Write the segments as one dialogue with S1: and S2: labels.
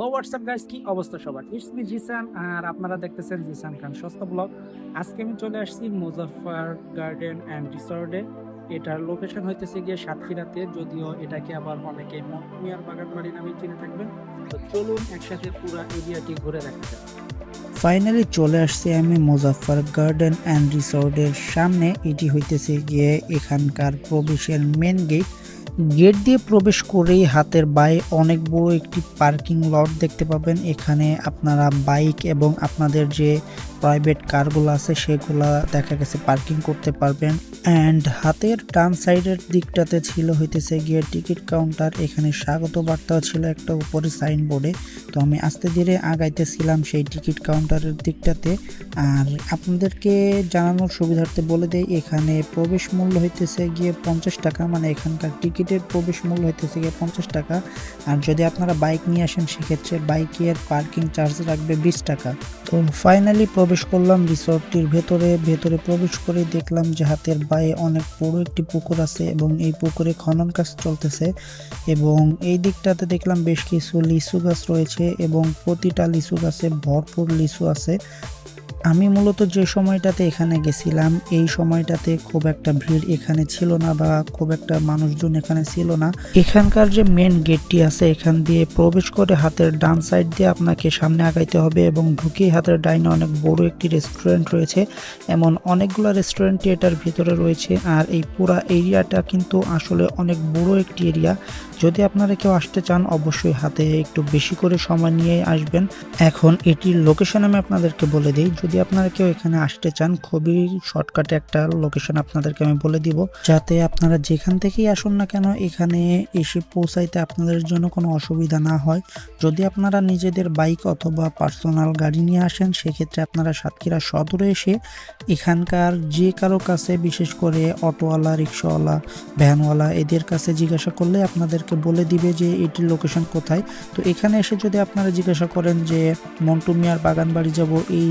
S1: Hello WhatsApp guys, কি অবস্থা সবার? ইটস মি জিসান আর আপনারা দেখতেছেন জিসান খান সস্তা ব্লগ। আজকে আমি চলে আসছি মুজাফফর গার্ডেন অ্যান্ড রিসর্টে। এটার লোকেশন হইতেছে গিয়ে সাতক্ষীরাতে, যদিও এটাকে আবার অনেকে মিয়ার বাগান বাড়ি নামে চিনে থাকবেন। তো চলুন একসাথে পুরো এরিয়াটি ঘুরে দেখা যাক।
S2: ফাইনালি চলে আসছি আমি মুজাফফর গার্ডেন অ্যান্ড রিসর্টের সামনে। এটি হইতেছে গিয়ে এখানকার প্রবেশের মেন গেট। গেট দিয়ে প্রবেশ করেই হাতের বাঁয়ে অনেক বড় একটি পার্কিং লট দেখতে পাবেন। এখানে আপনারা বাইক এবং আপনাদের যে প্রাইভেট কারগুলো আছে সেগুলা দেখা গেছে পার্কিং করতে পারবেন। অ্যান্ড হাতের ডান সাইডের দিকটাতে ছিল হইতেছে গিয়ে টিকিট কাউন্টার। এখানে স্বাগত বার্তাও ছিল একটা উপরে সাইনবোর্ডে। তো আমি আস্তে ধীরে আগাইতেছিলাম সেই টিকিট কাউন্টারের দিকটাতে। আর আপনাদেরকে জানানোর সুবিধার্থে বলে দেই, এখানে প্রবেশ মূল্য হইতেছে গিয়ে 50 টাকা, মানে এখানকার টিকিটের প্রবেশ মূল্য হইতেছে গিয়ে 50 টাকা। আর যদি আপনারা বাইক নিয়ে আসেন সেক্ষেত্রে বাইকের পার্কিং চার্জ রাখবে 20 টাকা। তো ফাইনালি প্রবেশ করলাম রিসর্টটির ভেতরে প্রবেশ করে দেখলাম যে হাতের বাঁয়ে অনেক বড় একটি পুকুর আছে এবং এই পুকুরে খনন কাজ চলতেছে। এবং এই দিকটাতে দেখলাম বেশ কিছু লিচু গাছ রয়েছে এবং প্রতিটা লিচু গাছে ভরপুর লিচু আছে। আমি মূলত যে সময়টাতে এখানে গেছিলাম এই সময়টাতে খুব একটা ভিড় এখানে ছিল না, বা খুব একটা মানুষজন এখানে ছিল না। এখানকার যে মেন গেটটি আছে এখান দিয়ে প্রবেশ করে হাতের ডান সাইড দিয়ে আপনাকে সামনে আগাইতে হবে এবং ঢুকেই হাতের ডাইনে অনেক বড় একটি রেস্টুরেন্ট রয়েছে। এমন অনেকগুলো রেস্টুরেন্টই এটার ভিতরে রয়েছে। আর এই পুরা এরিয়াটা কিন্তু আসলে অনেক বড় একটি এরিয়া। যদি আপনারা কেউ আসতে চান অবশ্যই হাতে একটু বেশি করে সময় নিয়ে আসবেন। এখন এটির লোকেশন আমি আপনাদেরকে বলে দিই। যদি আপনারা কেউ এখানে আসতে চান, খুবই শর্টকাটে একটা লোকেশন আপনাদেরকে আমি বলে দিব, যাতে আপনারা যেখান থেকেই আসুন না কেন এখানে এসে পৌঁছাইতে আপনাদের জন্য কোনো অসুবিধা না হয়। যদি আপনারা নিজেদের বাইক অথবা পার্সোনাল গাড়ি নিয়ে আসেন সেক্ষেত্রে আপনারা সাতক্ষীরা সদরে এসে এখানকার যে কারো কাছে, বিশেষ করে অটোওয়ালা, রিক্সাওয়ালা, ভ্যানওয়ালা, এদের কাছে জিজ্ঞাসা করলে আপনাদেরকে বলে দিবে যে এটির লোকেশন কোথায়। তো এখানে এসে যদি আপনারা জিজ্ঞাসা করেন যে মন্টু মিয়ার বাগান বাড়ি যাব, এই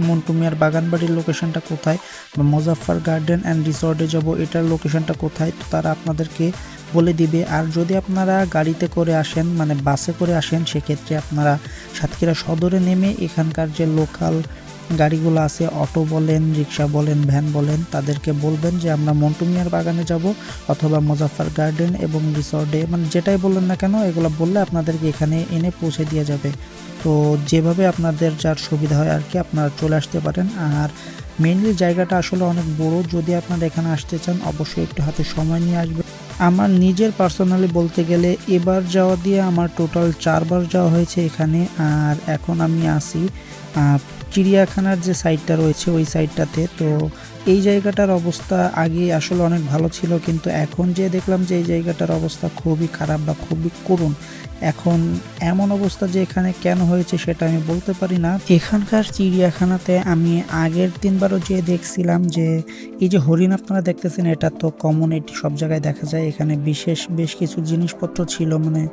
S2: মন্টু মিয়ার বাগান বাড়ির লোকেশনটা কোথায়, বা মুজাফফর গার্ডেন অ্যান্ড রিসর্টে যাব এটার লোকেশনটা কোথায়, তো তারা আপনাদেরকে বলে দিবে। আর যদি আপনারা গাড়িতে করে আসেন, মানে বাসে করে আসেন, সেক্ষেত্রে আপনারা সাতক্ষীরা সদরে নেমে এখানকার যে লোকাল গাড়িগুলো আছে, অটো বলেন, রিক্সা বলেন, ভ্যান বলেন, তাদেরকে বলবেন যে আমরা মন্টু মিয়ার বাগানে যাব অথবা মুজাফফর গার্ডেন এবং রিসর্টে, মানে যেটাই বললেন না কেন এগুলো বললে আপনাদেরকে এখানে এনে পৌঁছে দিয়ে যাবে। তো যেভাবে আপনাদের যার সুবিধা হয় আর কি আপনারা চলে আসতে পারেন। আর মেইনলি জায়গাটা আসলে অনেক বড়। যদি আপনারা এখানে আসতে চান অবশ্যই একটু হাতে সময় নিয়ে আসবেন। আমার নিজের পার্সোনালি বলতে গেলে এবার যাওয়া দিয়ে আমার টোটাল 4বার যাওয়া হয়েছে এখানে। আর এখন আমি আসি চিড়িয়াখানার যে সাইডটা রয়েছে ওই সাইডটাতে। তো এই জায়গাটার অবস্থা আগে আসলে অনেক ভালো ছিল, কিন্তু এখন যে দেখলাম যে এই জায়গাটার অবস্থা খুবই খারাপ বা খুবই করুণ। এখন এমন অবস্থা যে এখানে কেন হয়েছে সেটা আমি বলতে পারি না। এখানকার চিড়িয়াখানাতে আমি আগের 3বারও যেয়ে দেখছিলাম যে এই যে হরিণ আপনারা দেখতেছেন এটা তো কমন, এটি সব জায়গায় দেখা যায়। এখানে বিশেষ বেশ কিছু জিনিসপত্র ছিল, মানে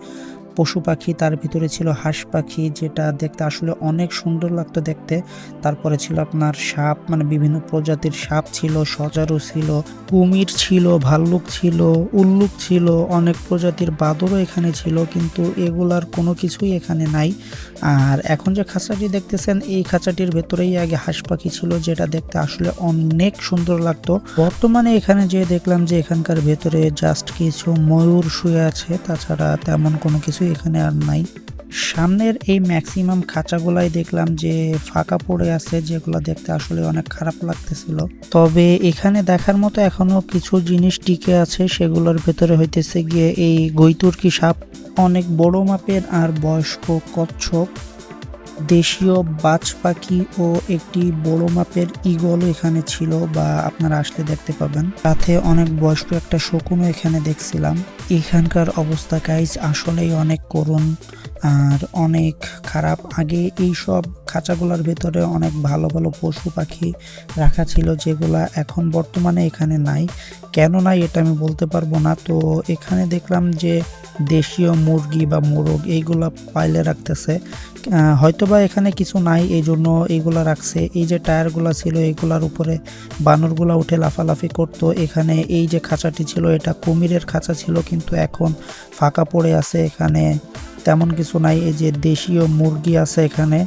S2: পশু পাখি, তার ভিতরে ছিল হাঁস পাখি, যেটা দেখতে আসলে অনেক সুন্দর লাগতো দেখতে। তারপরে ছিল আপনার সাপ, মানে বিভিন্ন প্রজাতির সাপ ছিল, সজারু ছিল, কুমির ছিল, ভাল্লুক ছিল, উল্লুক ছিল, অনেক প্রজাতির বাদরও এখানে ছিল, কিন্তু এগুলার কোনো কিছুই এখানে নাই। আর এখন যে খাঁচাটি দেখতেছেন এই খাঁচাটির ভেতরেই আগে হাঁস পাখি ছিল, যেটা দেখতে আসলে অনেক সুন্দর লাগতো। বর্তমানে এখানে যে দেখলাম যে এখানকার ভেতরে জাস্ট কিছু ময়ূর শুয়ে আছে, তাছাড়া তেমন কোনো কিছু এখানে আর নাই। সামনের এই ম্যাক্সিমাম খাঁচাগুলাই দেখলাম যে ফাঁকা পড়ে আছে, যেগুলো দেখতে আসলে অনেক খারাপ লাগতেছিল। তবে এখানে দেখার মতো এখনো কিছু জিনিস টিকে আছে, সেগুলোর ভেতরে হইতেছে গিয়ে এই গৈতুর্কি সাপ, অনেক বড় মাপের আর বয়স্ক কচ্ছপ, দেশীয় বাজ পাখি ও একটি বড় মাপের ঈগল এখানে ছিল, বা আপনারা আসলে দেখতে পাবেন। সাথে অনেক বয়স্ক একটা শকুনও এখানে দেখছিলাম। এখানকার অবস্থা গাইজ আসলেই অনেক করুণ আর অনেক খারাপ। আগে এই সব খাঁচাগুলোর ভেতরে অনেক ভালো ভালো পশু পাখি রাখা ছিল, যেগুলা এখন বর্তমানে এখানে নাই। কেন নাই এটা আমি বলতে পারবো না। তো এখানে দেখলাম যে দেশীয় মুরগি বা মোরগ এইগুলা পাইলে রাখতেছে, হয়তোবা এখানে কিছু নাই এই জন্য এইগুলা রাখছে। এই যে টায়ারগুলা ছিল এগুলার উপরে বানরগুলা উঠে লাফালাফি করতো। এখানে এই যে খাঁচাটি ছিল এটা কুমিরের খাঁচা ছিল, কিন্তু এখন ফাঁকা পড়ে আছে। এখানে তেমন কিছু নাই। এই যে দেশীয় মুরগি আছে এখানে,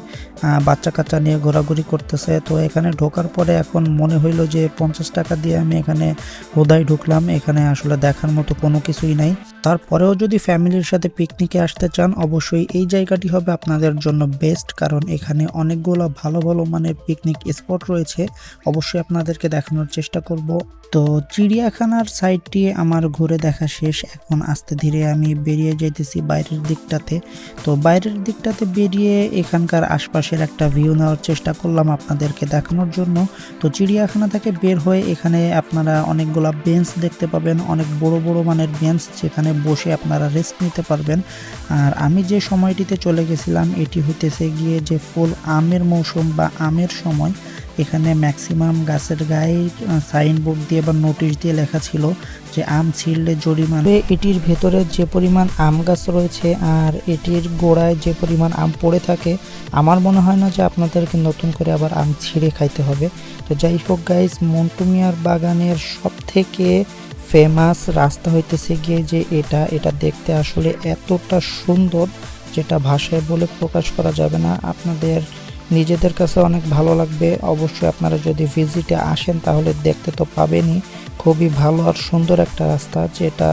S2: বাচ্চা কাচ্চা নিয়ে ঘোরাঘুরি করতেছে। তো এখানে ঢোকার পরে এখন মনে হইলো যে 50 টাকা দিয়ে আমি এখানে হুদাই ঢুকলাম, এখানে আসলে দেখার মতো কোনো কিছুই নাই। তারপরেও যদি ফ্যামিলির সাথে পিকনিকে আসতে চান অবশ্যই এই জায়গাটি হবে আপনাদের জন্য বেস্ট, কারণ এখানে অনেকগুলো ভালো ভালো মানের পিকনিক স্পট রয়েছে। অবশ্যই আপনাদেরকে দেখানোর চেষ্টা করব। তো চিড়িয়াখানার সাইডটি আমার ঘুরে দেখা শেষ, এখন আস্তে ধীরে আমি বেরিয়ে যাইতেছি বাইরের দিকটাতে। তো বাইরের দিকটাতে বেরিয়ে এখানকার আশপাশের একটা ভিউ নেওয়ার চেষ্টা করলাম আপনাদেরকে দেখানোর জন্য। তো চিড়িয়াখানা থেকে বের হয়ে এখানে আপনারা অনেকগুলা বেঞ্চ দেখতে পাবেন, অনেক বড় বড় মানের বেঞ্চ, যেখানে বসে আপনারা রেস্ট নিতে পারবেন। আর আমি যে সময়টিতে চলে গেছিলাম এটি হইতেছে গিয়ে যে ফুল আমের মৌসুম বা আমের সময়। এখানে ম্যাক্সিমাম গাছের গায়ে সাইনবোর্ড দিয়ে বা নোটিশ দিয়ে লেখা ছিল যে আম ছিঁড়লে জরিমানা। এটির ভেতরে যে পরিমাণ আম গাছ রয়েছে আর এটির গোড়ায় যে পরিমাণ আম পড়ে থাকে, আমার মনে হয় না যে আপনাদেরকে নতুন করে আবার আম ছিঁড়ে খাইতে হবে। তো যাই হোক গাইস, মন্টু মিয়ার বাগানের সব থেকে ফেমাস রাস্তা হইতেছে গিয়ে যে এটা দেখতে আসলে এতটা সুন্দর যেটা ভাষায় বলে প্রকাশ করা যাবে না। আপনাদের নিজেদের কাছে অনেক ভালো লাগবে। অবশ্যই আপনারা যদি ভিজিটে আসেন তাহলে দেখতে তো পাবেনই, খুবই ভালো আর সুন্দর একটা রাস্তা, যেটা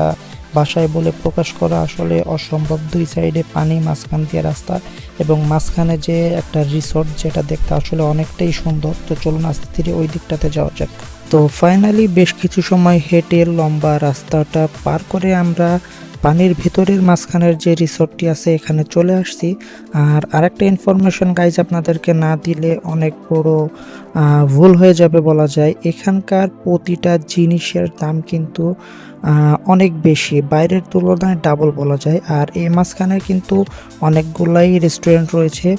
S2: ভাষায় বলে প্রকাশ করা আসলে অসম্ভব। দুই সাইডে পানি, মাঝখান দিয়ে রাস্তা এবং মাঝখানে যে একটা রিসোর্ট, যেটা দেখতে আসলে অনেকটাই সুন্দর। তো চলুন আস্তে ধীরে ওই দিকটাতে যাওয়া যাক। তো ফাইনালি বেশ কিছু সময় হেঁটে লম্বা রাস্তাটা পার করে আমরা পানির ভিতরের মাঝখানের যে রিসোর্টটি আছে এখানে চলে আসছি। আর আরেকটা ইনফরমেশন গাইজ আপনাদেরকে না দিলে অনেক বড় ভুল হয়ে যাবে বলা যায়, এখানকার প্রতিটা জিনিসের দাম কিন্তু অনেক বেশি, বাইরের তুলনায় ডাবল বলা যায়। আর এই মাঝখানে কিন্তু অনেকগুলাই রেস্টুরেন্ট রয়েছে।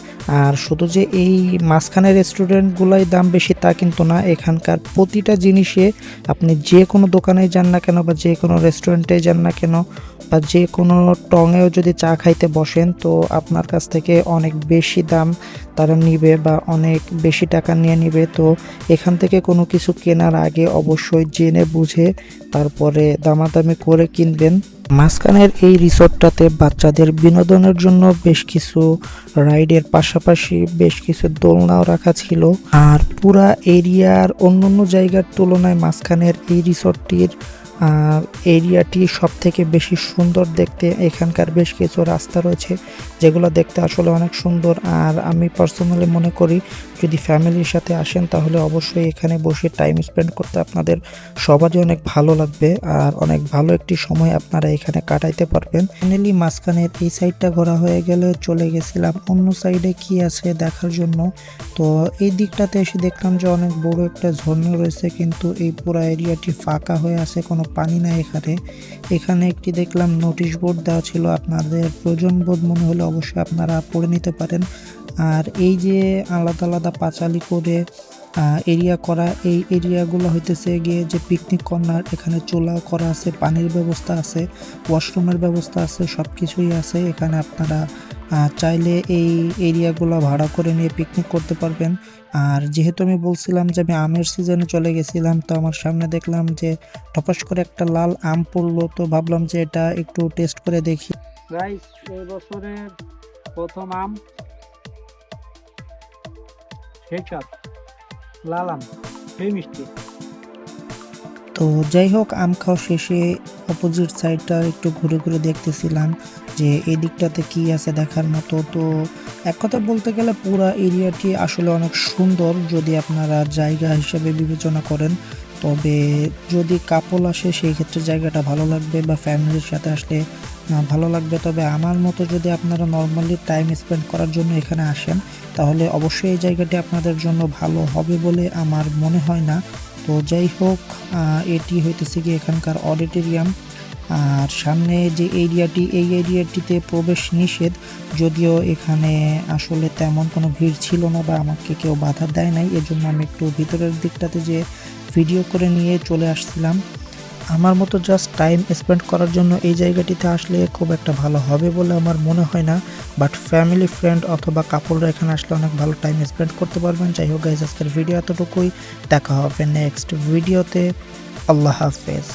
S2: আর শুধু যে এই মাঝখানের রেস্টুরেন্টগুলাই দাম বেশি তা কিন্তু না, এখানকার প্রতিটা জিনিসে আপনি যে কোনো দোকানেই যান না কেন বা যে কোনো রেস্টুরেন্টে যান না কেন বা যে কোনো টঙেও যদি চা খাইতে বসেন, তো আপনার কাছ থেকে অনেক বেশি দাম তারা নিবে বা অনেক বেশি টাকা নিয়ে নিবে। তো এখান থেকে কোনো কিছু কেনার আগে অবশ্যই জেনে বুঝে তারপরে দামাদামি করে কিনবেন। মাঝখানের এই রিসোর্টটাতে বাচ্চাদের বিনোদনের জন্য বেশ কিছু রাইডের পাশাপাশি বেশ কিছু দোলনাও রাখা ছিল। আর পুরা এরিয়ার অন্যান্য জায়গার তুলনায় মাঝখানের এই রিসোর্টটির এরিয়াটি সব থেকে বেশি সুন্দর দেখতে। এখানকার বেশ কিছু রাস্তা রয়েছে যেগুলো দেখতে আসলে অনেক সুন্দর। আর আমি পার্সোনালি মনে করি যদি ফ্যামিলির সাথে আসেন তাহলে অবশ্যই এখানে বসে টাইম স্পেন্ড করতে আপনাদের সবারই অনেক ভালো লাগবে আর অনেক ভালো একটি সময় আপনারা এখানে কাটাইতে পারবেন। ফাইনালি মাঝখানের এই সাইডটা ঘোরা হয়ে গেলে চলে গেছিলাম অন্য সাইডে কি আছে দেখার জন্য। তো এই দিকটাতে এসে দেখলাম যে অনেক বড় একটা ঝর্ণা রয়েছে, কিন্তু এই পুরো এরিয়াটি ফাঁকা হয়ে আছে, কোনো পানি নাই এখানে একটি দেখলাম নোটিশ বোর্ড দেওয়া ছিল, আপনাদের প্রয়োজন বোধ মনে হলে অবশ্যই আপনারা পড়ে নিতে পারেন। আর এই যে আলাদা আলাদা পাঁচালি করে এরিয়া করা, এই এরিয়াগুলো হইতেছে গিয়ে যে পিকনিক কর্নার, এখানে চুলা করা আছে, পানির ব্যবস্থা আছে, ওয়াশরুমের ব্যবস্থা আছে, সব কিছুই আছে। এখানে আপনারা চাইলে এই এরিয়াগুলো ভাড়া করে নিয়ে পিকনিক করতে পারবেন। আর যেহেতু আমি বলছিলাম যে আমি আমের সিজনে চলে গেছিলাম, তো আমার সামনে দেখলাম যে টপাস করে একটা লাল আম পড়লো, তো ভাবলাম যে এটা একটু টেস্ট করে দেখি।
S1: গাইস, এই বছরের প্রথম আম, সেই স্বাদ, লাল আম, সেই মিষ্টি।
S2: তো যাই হোক, আম খাওয়া শেষে অপোজিট সাইডটা একটু ঘুরে ঘুরে দেখতেছিলাম যে এই দিকটাতে কি আছে দেখার মতো। তো এক কথা বলতে গেলে পুরো এরিয়াটি আসলে অনেক সুন্দর যদি আপনারা জায়গা হিসেবে বিবেচনা করেন। তবে যদি কাপল আসে সেই ক্ষেত্রে জায়গাটা ভালো লাগবে বা ফ্যামিলির সাথে আসলে ভালো লাগবে। তবে আমার মতো যদি আপনারা নর্মালি টাইম স্পেন্ড করার জন্য এখানে আসেন তাহলে অবশ্যই এই জায়গাটি আপনাদের জন্য ভালো হবে বলে আমার মনে হয় না। তো যাই হোক, এটি হইতেছে কি এখানকার অডিটোরিয়াম। আর সামনে যে এরিয়াটি, এই এরিয়াটিতে প্রবেশ নিষেধ, যদিও এখানে আসলে তেমন কোনো ভিড় ছিল না বা আমাকে কেউ বাধা দেয় নাই, এজন্য আমি একটু ভিতরের দিকটাতে যে ভিডিও করে নিয়ে চলে আসছিলাম। আমার মতো জাস্ট টাইম স্পেন্ড করার জন্য এই জায়গাটিতে আসলে খুব একটা ভালো হবে বলে আমার মনে হয় না, বাট ফ্যামিলি ফ্রেন্ড অথবা কাপলরা এখানে আসলে অনেক ভালো টাইম স্পেন্ড করতে পারবেন। যাই হোক গাইজ, আজকের ভিডিও এতটুকুই, দেখা হবে নেক্সট ভিডিওতে। আল্লাহ হাফেজ।